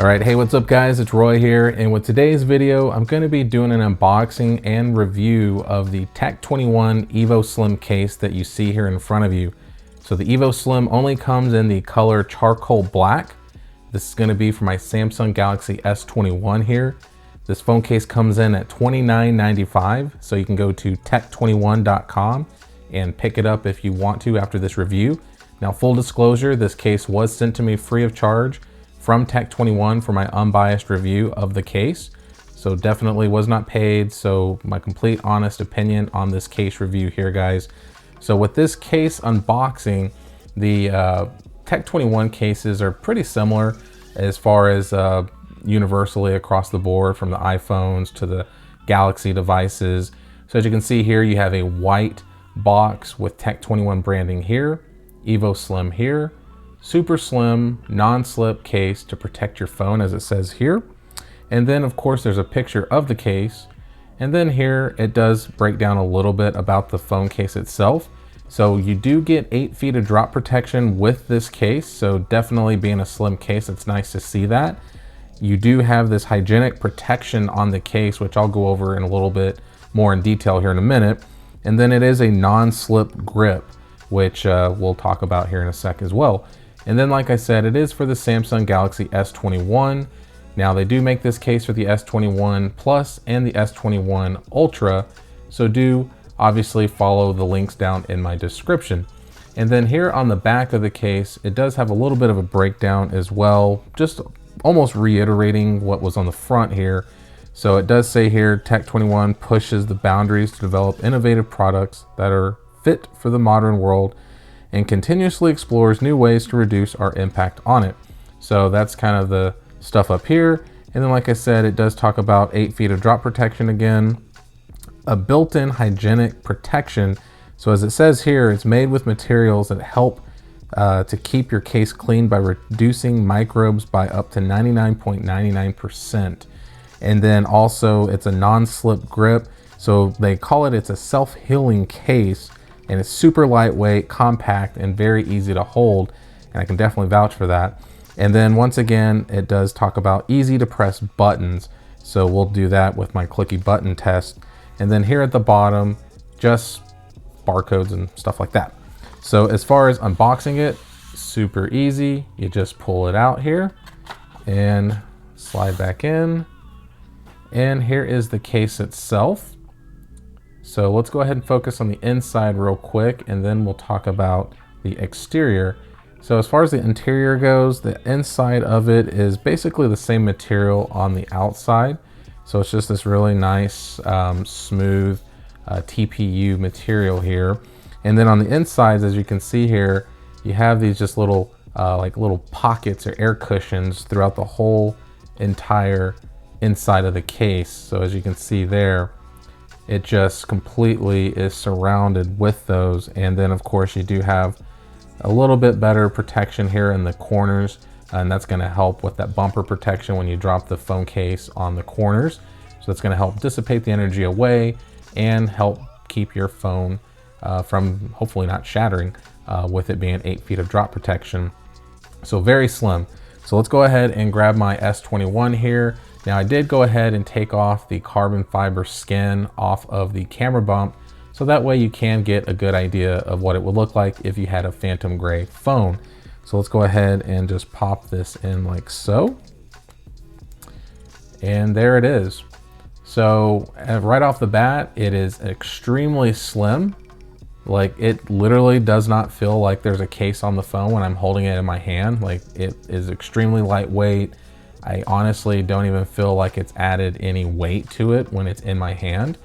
All right, hey, what's up guys? It's Roy here, and with today's video, I'm going to be doing an unboxing and review of the Tech21 Evo Slim case that you see here in front of you. So the Evo Slim only comes in the color charcoal black. This is going to be for my Samsung Galaxy S21 here. This phone case comes in at $29.95, so you can go to tech21.com and pick it up if you want to after this review. Now, full disclosure, this case was sent to me free of charge from Tech21 for my unbiased review of the case. So definitely was not paid. So my complete honest opinion on this case review here, guys. So with this case unboxing, the Tech21 cases are pretty similar as far as universally across the board, from the iPhones to the Galaxy devices. So as you can see here, you have a white box with Tech21 branding here, Evo Slim here, super slim non-slip case to protect your phone, as it says here. And then of course there's a picture of the case, and then here it does break down a little bit about the phone case itself. So you do get 8 feet of drop protection with this case, so definitely being a slim case, it's nice to see that. You do have this hygienic protection on the case, which I'll go over in a little bit more in detail here in a minute. And then it is a non-slip grip, which we'll talk about here in a sec as well. And then, like I said, it is for the Samsung Galaxy S21. Now, they do make this case for the S21 Plus and the S21 Ultra, so do obviously follow the links down in my description. And then here on the back of the case, it does have a little bit of a breakdown as well, just almost reiterating what was on the front here. So it does say here, Tech21 pushes the boundaries to develop innovative products that are fit for the modern world and continuously explores new ways to reduce our impact on it. So that's kind of the stuff up here. And then, like I said, it does talk about 8 feet of drop protection again, a built-in hygienic protection. So as it says here, it's made with materials that help to keep your case clean by reducing microbes by up to 99.99%. And then also it's a non-slip grip. So they call it, it's a self-healing case, and it's super lightweight, compact, and very easy to hold. And I can definitely vouch for that. And then once again, it does talk about easy to press buttons. So we'll do that with my clicky button test. And then here at the bottom, just barcodes and stuff like that. So as far as unboxing it, super easy. You just pull it out here and slide back in. And here is the case itself. So let's go ahead and focus on the inside real quick, and then we'll talk about the exterior. So as far as the interior goes, the inside of it is basically the same material on the outside. So it's just this really nice, smooth TPU material here. And then on the insides, as you can see here, you have these just little, like little pockets or air cushions throughout the whole entire inside of the case. So as you can see there, it just completely is surrounded with those. And then of course you do have a little bit better protection here in the corners, and that's going to help with that bumper protection when you drop the phone case on the corners. So that's going to help dissipate the energy away and help keep your phone from hopefully not shattering with it being 8 feet of drop protection. So very slim. So let's go ahead and grab my S21 here. Now, I did go ahead and take off the carbon fiber skin off of the camera bump, so that way you can get a good idea of what it would look like if you had a phantom gray phone. So let's go ahead and just pop this in like so. And there it is. So right off the bat, it is extremely slim. Like, it literally does not feel like there's a case on the phone when I'm holding it in my hand. Like, it is extremely lightweight. I honestly don't even feel like it's added any weight to it when it's in my hand.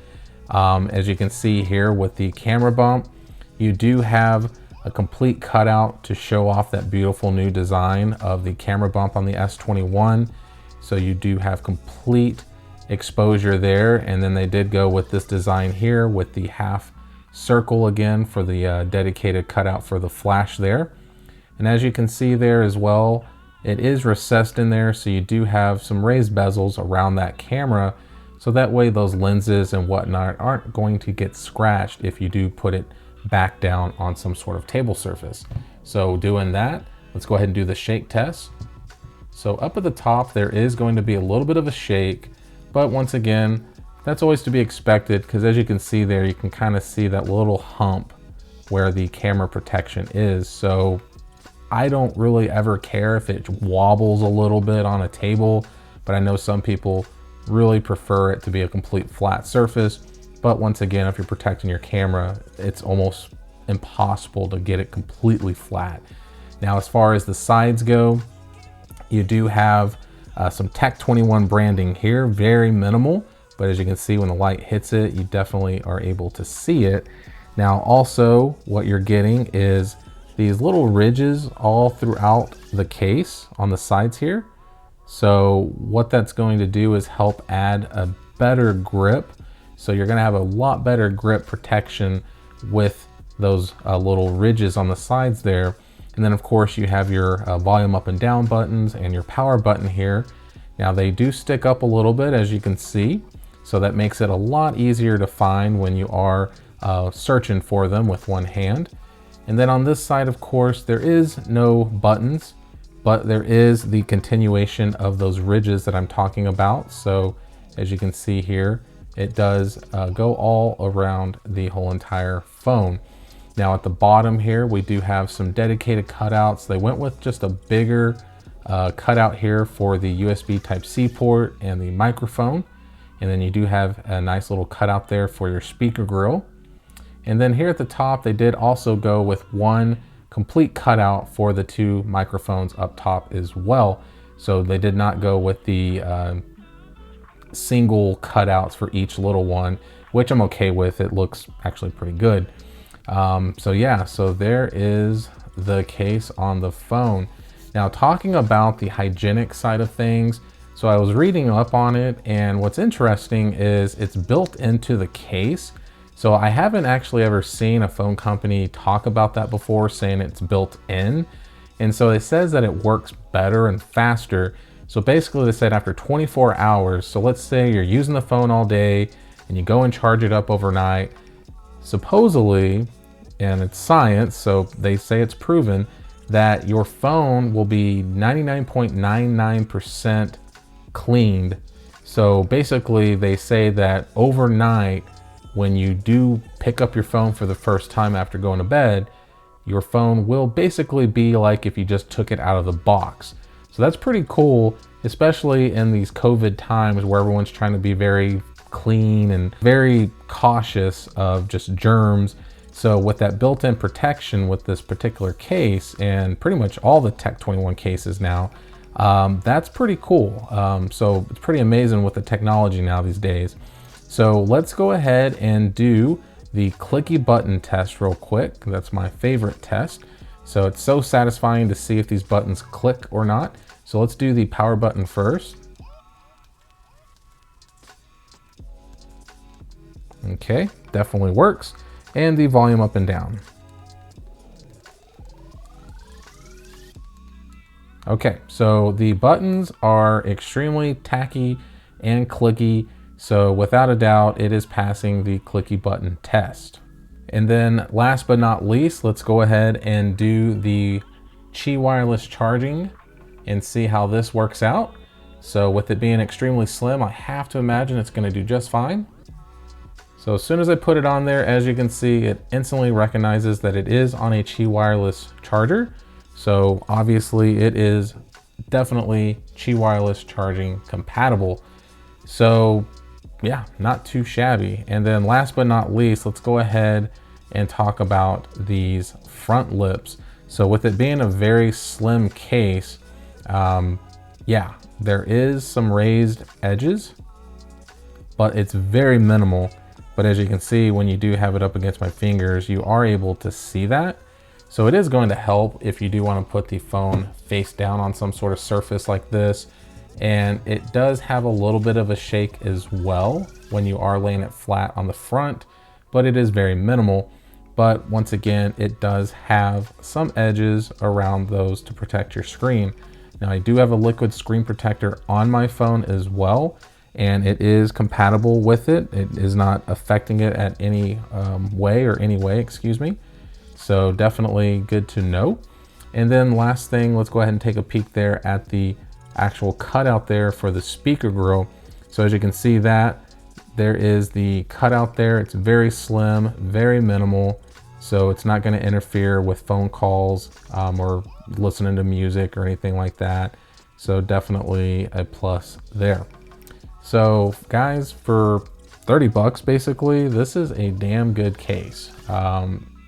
As you can see here with the camera bump, you do have a complete cutout to show off that beautiful new design of the camera bump on the S21. So you do have complete exposure there. And then they did go with this design here with the half circle again for the dedicated cutout for the flash there. And as you can see there as well, it is recessed in there, so you do have some raised bezels around that camera, so that way those lenses and whatnot aren't going to get scratched if you do put it back down on some sort of table surface. So doing that, let's go ahead and do the shake test. So up at the top, there is going to be a little bit of a shake, but once again, that's always to be expected because as you can see there, you can kind of see that little hump where the camera protection is. So I don't really ever care if it wobbles a little bit on a table, but I know some people really prefer it to be a complete flat surface. But once again, if you're protecting your camera, it's almost impossible to get it completely flat. Now, as far as the sides go, you do have some Tech 21 branding here, very minimal, but as you can see when the light hits it, you definitely are able to see it. Now, also what you're getting is these little ridges all throughout the case on the sides here. So what that's going to do is help add a better grip. So you're gonna have a lot better grip protection with those little ridges on the sides there. And then of course you have your volume up and down buttons and your power button here. Now they do stick up a little bit, as you can see. So that makes it a lot easier to find when you are searching for them with one hand. And then on this side, of course, there is no buttons, but there is the continuation of those ridges that I'm talking about. So as you can see here, it does go all around the whole entire phone. Now at the bottom here, we do have some dedicated cutouts. They went with just a bigger cutout here for the USB Type-C port and the microphone. And then you do have a nice little cutout there for your speaker grill. And then here at the top, they did also go with one complete cutout for the two microphones up top as well. So they did not go with the single cutouts for each little one, which I'm okay with. It looks actually pretty good. So yeah, so there is the case on the phone. Now talking about the hygienic side of things, so I was reading up on it, and what's interesting is it's built into the case. So I haven't actually ever seen a phone company talk about that before, saying it's built in. And so it says that it works better and faster. So basically they said after 24 hours, so let's say you're using the phone all day and you go and charge it up overnight, supposedly, and it's science, so they say it's proven, that your phone will be 99.99% cleaned. So basically they say that overnight, when you do pick up your phone for the first time after going to bed, your phone will basically be like if you just took it out of the box. So that's pretty cool, especially in these COVID times where everyone's trying to be very clean and very cautious of just germs. So with that built-in protection with this particular case, and pretty much all the Tech 21 cases now, that's pretty cool. So it's pretty amazing with the technology now these days. So let's go ahead and do the clicky button test real quick. That's my favorite test. So it's so satisfying to see if these buttons click or not. So let's do the power button first. Okay, definitely works. And the volume up and down. Okay, so the buttons are extremely tacky and clicky. So without a doubt, it is passing the clicky button test. And then last but not least, let's go ahead and do the Qi wireless charging and see how this works out. So with it being extremely slim, I have to imagine it's going to do just fine. So as soon as I put it on there, as you can see, it instantly recognizes that it is on a Qi wireless charger. So obviously it is definitely Qi wireless charging compatible. So yeah, not too shabby. And then last but not least, let's go ahead and talk about these front lips. So with it being a very slim case, yeah, there is some raised edges, but it's very minimal. But as you can see, when you do have it up against my fingers, you are able to see that. So it is going to help if you do want to put the phone face down on some sort of surface like this. And it does have a little bit of a shake as well when you are laying it flat on the front, but it is very minimal. But once again, it does have some edges around those to protect your screen. Now I do have a liquid screen protector on my phone as well, and it is compatible with it. It is not affecting it at any way, excuse me. So definitely good to know. And then last thing, let's go ahead and take a peek there at the actual cutout there for the speaker grill. So as you can see that, there is the cutout there. It's very slim, very minimal. So it's not gonna interfere with phone calls or listening to music or anything like that. So definitely a plus there. So guys, for 30 bucks basically, this is a damn good case.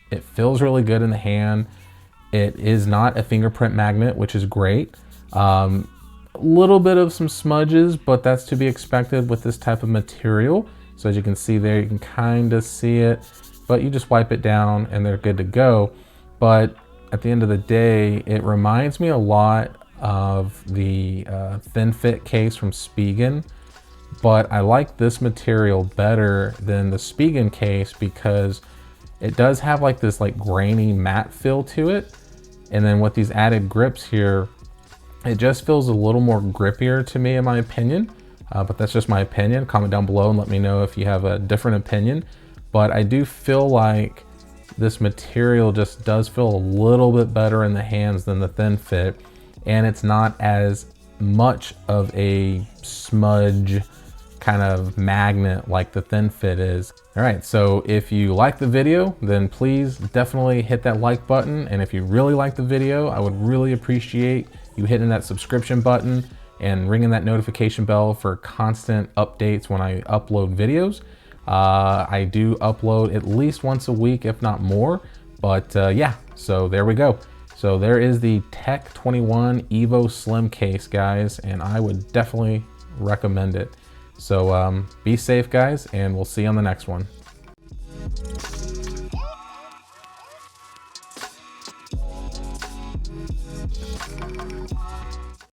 It feels really good in the hand. It is not a fingerprint magnet, which is great. A little bit of some smudges, but that's to be expected with this type of material. So as you can see there, you can kind of see it, but you just wipe it down and they're good to go. But at the end of the day, it reminds me a lot of the Thin Fit case from Spigen, but I like this material better than the Spigen case because it does have like this like grainy matte feel to it. And then with these added grips here, it just feels a little more grippier to me in my opinion. But that's just my opinion. Comment down below and let me know if you have a different opinion. But I do feel like this material just does feel a little bit better in the hands than the Thin Fit. And it's not as much of a smudge kind of magnet like the Thin Fit is. All right, so if you like the video, then please definitely hit that like button. And if you really like the video, I would really appreciate you hitting that subscription button and ringing that notification bell for constant updates when I upload videos. I do upload at least once a week, if not more. But yeah, so there we go. So there is the Tech 21 Evo Slim case, guys, and I would definitely recommend it. So be safe, guys, and we'll see you on the next one.